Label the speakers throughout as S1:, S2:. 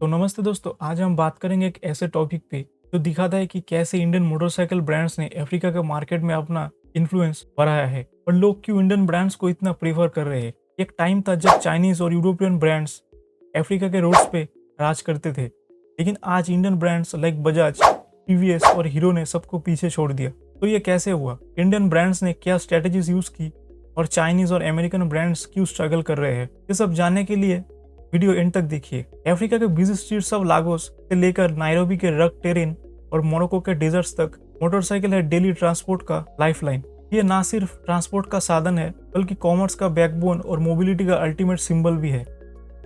S1: तो नमस्ते दोस्तों, आज हम बात करेंगे एक ऐसे टॉपिक पे जो दिखाता है कि कैसे इंडियन मोटरसाइकिल ब्रांड्स ने अफ्रीका के मार्केट में अपना इन्फ्लुएंस बढ़ाया है और लोग क्यों इंडियन ब्रांड्स को इतना प्रेफर कर रहे हैं। एक टाइम था जब चाइनीज और यूरोपियन ब्रांड्स अफ्रीका के रोड्स पे राज करते थे, लेकिन आज Indian brands like Bajaj, TVS और हीरो ने सबको पीछे छोड़ दिया। तो ये कैसे हुआ, इंडियन ब्रांड्स ने क्या स्ट्रेटेजीज यूज की और चाइनीज और अमेरिकन ब्रांड्स क्यों स्ट्रगल कर रहे हैं, ये सब जानने के लिए वीडियो एंड तक देखिए। अफ्रीका के बिजी स्ट्रीट्स ऑफ लागोस से लेकर नायरोबी के रग टेरेन और मोरक्को के डेजर्ट्स तक मोटरसाइकिल है डेली ट्रांसपोर्ट का लाइफलाइन। ये ना सिर्फ ट्रांसपोर्ट का साधन है बल्कि कॉमर्स का बैकबोन और मोबिलिटी का अल्टीमेट सिंबल भी है।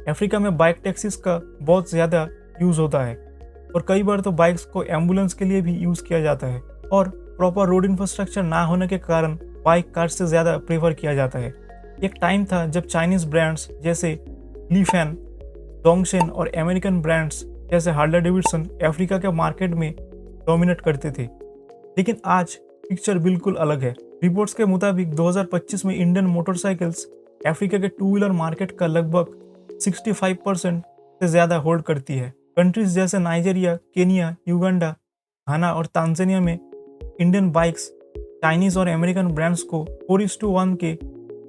S1: अफ्रीका में बाइक टैक्सीज का बहुत ज्यादा यूज होता है और कई बार तो बाइक्स को एम्बुलेंस के लिए भी यूज किया जाता है और प्रॉपर रोड इंफ्रास्ट्रक्चर ना होने के कारण बाइक कार से ज्यादा प्रेफर किया जाता है। एक टाइम था जब चाइनीज ब्रांड्स जैसे लीफैन, डोंगशेन और अमेरिकन ब्रांड्स जैसे हार्ले डेविडसन अफ्रीका के मार्केट में डोमिनेट करते थे, लेकिन आज पिक्चर बिल्कुल अलग है। रिपोर्ट्स के मुताबिक 2025 में इंडियन मोटरसाइकिल्स अफ्रीका के टू व्हीलर मार्केट का लगभग 65% से ज्यादा होल्ड करती है। कंट्रीज जैसे नाइजीरिया, केनिया, युगांडा, घाना और तांजानिया में इंडियन बाइक्स चाइनीज और अमेरिकन ब्रांड्स को 4:1 के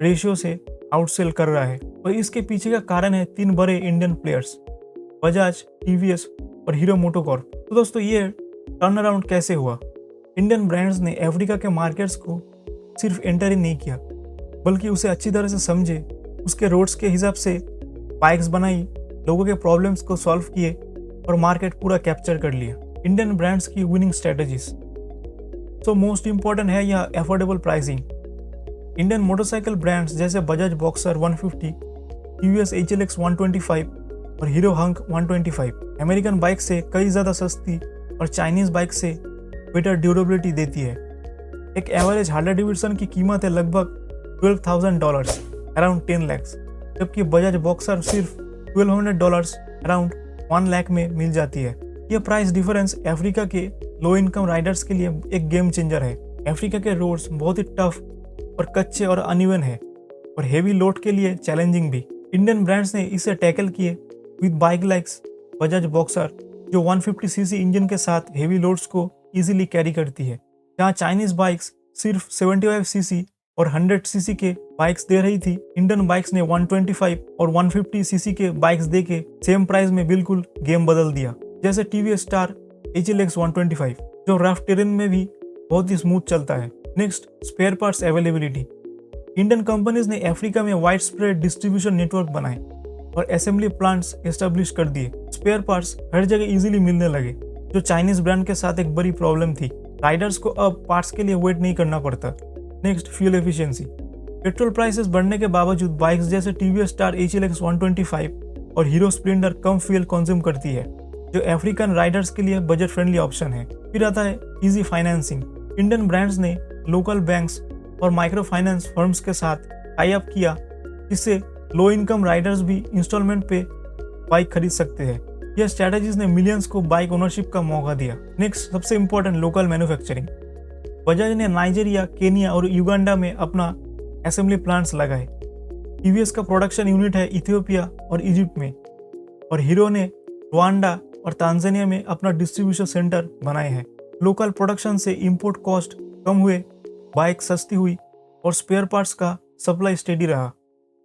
S1: रेशियो से आउटसेल कर रहा है और इसके पीछे का कारण है 3 बड़े इंडियन प्लेयर्स, बजाज, टीवीएस और हीरो मोटोकॉर्प। तो दोस्तों, ये टर्न अराउंड कैसे हुआ? इंडियन ब्रांड्स ने अफ्रीका के मार्केट्स को सिर्फ एंटर ही नहीं किया बल्कि उसे अच्छी तरह से समझे, उसके रोड्स के हिसाब से बाइक्स बनाई, लोगों के प्रॉब्लम्स को सॉल्व किए और मार्केट पूरा कैप्चर कर लिया। इंडियन ब्रांड्स की विनिंग स्ट्रेटजीज। तो मोस्ट इंपॉर्टेंट है यह affordable pricing. Indian motorcycle brands जैसे बजाज बॉक्सर 150, टीवीएस HLX 125 और हीरो हंक 125 अमेरिकन बाइक से कई ज़्यादा सस्ती और चाइनीज बाइक से बेटर ड्यूरेबिलिटी देती है। एक एवरेज हार्ले डेविडसन की कीमत है लगभग $12,000 अराउंड 10 लाख, जबकि बजाज बॉक्सर सिर्फ $1,200 अराउंड 1 लाख में मिल जाती है। यह प्राइस डिफरेंस अफ्रीका के लो इनकम राइडर्स के लिए एक गेम चेंजर है। अफ्रीका के रोड्स बहुत ही टफ और कच्चे और अनइवन है और हेवी लोड के लिए चैलेंजिंग भी। इंडियन ब्रांड्स ने इसे टैकल किए with bike likes Bajaj boxer जो 150 सीसी इंजन के साथ हेवी लोड्स को इजीली कैरी करती है। जहां चाइनीज बाइक्स सिर्फ 75 सीसी और 100 सीसी के बाइक्स दे रही थी, इंडियन बाइक्स ने 125 और 150 सीसी के बाइक्स दे के सेम प्राइस में बिल्कुल गेम बदल दिया। जैसे टीवीएस स्टार HLX 125 जो रफ टेरेन में भी बहुत ही स्मूथ चलता है। Next, spare parts availability. Indian companies ने अफ्रीका में वाइड स्प्रेड डिस्ट्रीब्यूशन नेटवर्क बनाए और असेंबली प्लांट्स एस्टेब्लिश कर दिए। स्पेयर पार्ट्स हर जगह इजीली मिलने लगे, जो चाइनीज ब्रांड के साथ एक बड़ी प्रॉब्लम थी। राइडर्स को अब पार्ट्स के लिए वेट नहीं करना पड़ता। Next, fuel efficiency. Petrol prices बढ़ने के बावजूद बाइक्स जैसे टीवीएस स्टार HLX 125 और हीरो स्प्लेंडर कम फ्यूल कंज्यूम करती है, जो अफ्रीकन राइडर्स के लिए बजट फ्रेंडली ऑप्शन है। फिर आता है इजी फाइनेंसिंग। इंडियन ब्रांड्स ने लोकल बैंक्स और माइक्रो फाइनेंस फर्म्स के साथ टाई अप किया, जिससे लो इनकम राइडर्स भी इंस्टॉलमेंट पे बाइक खरीद सकते हैं। यह स्ट्रैटेजीज ने मिलियंस को बाइक ओनरशिप का मौका दिया। नेक्स्ट, सबसे इंपॉर्टेंट, लोकल मैन्युफैक्चरिंग। बजाज ने नाइजीरिया, केनिया और युगांडा में अपना असेंबली प्लांट्स लगाए। टीवीएस का प्रोडक्शन यूनिट है इथियोपिया और इजिप्ट में और हीरो ने रुवांडा और तांजानिया में अपना डिस्ट्रीब्यूशन सेंटर बनाए हैं। लोकल प्रोडक्शन से इंपोर्ट कॉस्ट कम हुए, बाइक सस्ती हुई और स्पेयर पार्ट्स का सप्लाई स्टेडी रहा।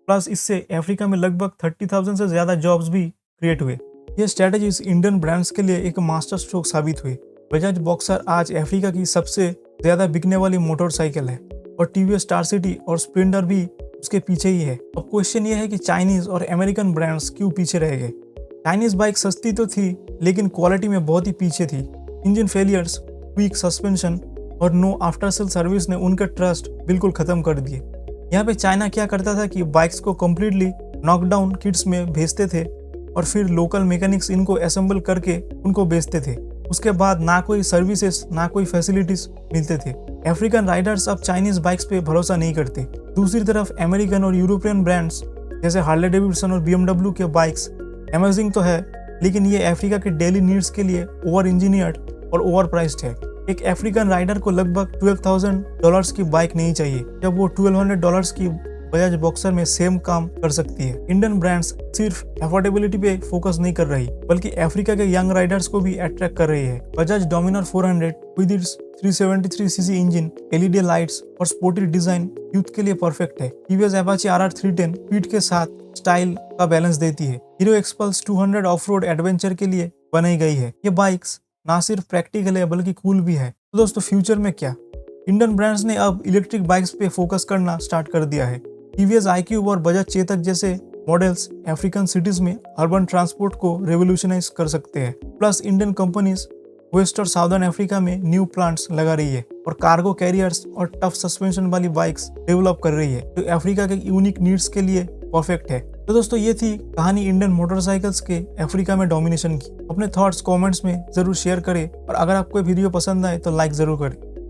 S1: प्लस इससे अफ्रीका में लगभग 30,000 से ज़्यादा जॉब्स भी क्रिएट हुए। ये स्ट्रैटेजीज इंडियन ब्रांड्स के लिए एक मास्टर स्ट्रोक साबित हुए। बजाज बॉक्सर आज अफ्रीका की सबसे ज़्यादा बिकने वाली मोटरसाइकिल है और टीवीएस स्टार सिटी और स्प्लेंडर भी उसके पीछे ही है। अब क्वेश्चन ये है कि चाइनीज़ और अमेरिकन ब्रांड्स क्यों पीछे रह गए? चाइनीज़ बाइक सस्ती तो थी लेकिन क्वालिटी में बहुत ही पीछे थी। इंजन फेलियर्स, वीक सस्पेंशन और नो आफ्टर सेल सर्विस ने उनका ट्रस्ट बिल्कुल खत्म कर दिए। यहाँ पे चाइना क्या करता था कि बाइक्स को कम्प्लीटली नॉकडाउन किट्स में भेजते थे और फिर लोकल मैकेनिक्स इनको असेंबल करके उनको बेचते थे। उसके बाद ना कोई सर्विसेज ना कोई फैसिलिटीज मिलते थे। अफ्रीकन राइडर्स अब चाइनीज बाइक्स पे भरोसा नहीं करते। दूसरी तरफ अमेरिकन और यूरोपियन ब्रांड्स जैसे हार्ले डेविडसन और BMW के बाइक्स अमेजिंग तो है, लेकिन ये अफ्रीका के डेली नीड्स के लिए ओवर इंजीनियर्ड और ओवर प्राइस्ड है। एक अफ्रीकन राइडर को लगभग $12,000 की बाइक नहीं चाहिए जब वो $1,200 की बजाज बॉक्सर में सेम काम कर सकती है। इंडियन ब्रांड्स सिर्फ अफोर्डेबिलिटी पे फोकस नहीं कर रही बल्कि अफ्रीका के यंग राइडर्स को भी अट्रैक्ट कर रही है। Bajaj Dominar 400 with its 373 CC engine, LED lights और स्पोर्टी डिजाइन यूथ के लिए परफेक्ट है। टीवीएस अपाचे RR 310 स्पीड के साथ स्टाइल का बैलेंस देती है। Hero XPulse 200 of road adventure के लिए बनाई गई है। ये बाइक्स ना सिर्फ प्रैक्टिकल है बल्कि कूल भी है। तो दोस्तों फ्यूचर में क्या, इंडियन ब्रांड्स ने अब इलेक्ट्रिक बाइक्स पे फोकस करना स्टार्ट कर दिया है। टीवीएस iQube और बजाज चेतक जैसे मॉडल्स अफ्रीकन सिटीज में अर्बन ट्रांसपोर्ट को रेवोल्यूशनाइज कर सकते हैं। प्लस इंडियन कंपनीज वेस्ट और साउदर्न अफ्रीका में न्यू प्लांट्स लगा रही है और कार्गो कैरियर्स और टफ सस्पेंशन वाली बाइक्स डेवलप कर रही है जो अफ्रीका के यूनिक नीड्स के लिए परफेक्ट है। तो दोस्तों ये थी कहानी इंडियन मोटरसाइकिल्स के अफ्रीका में डोमिनेशन की। अपने थॉट्स कमेंट्स में जरूर शेयर करें और अगर आपको वीडियो पसंद आए तो लाइक जरूर करें।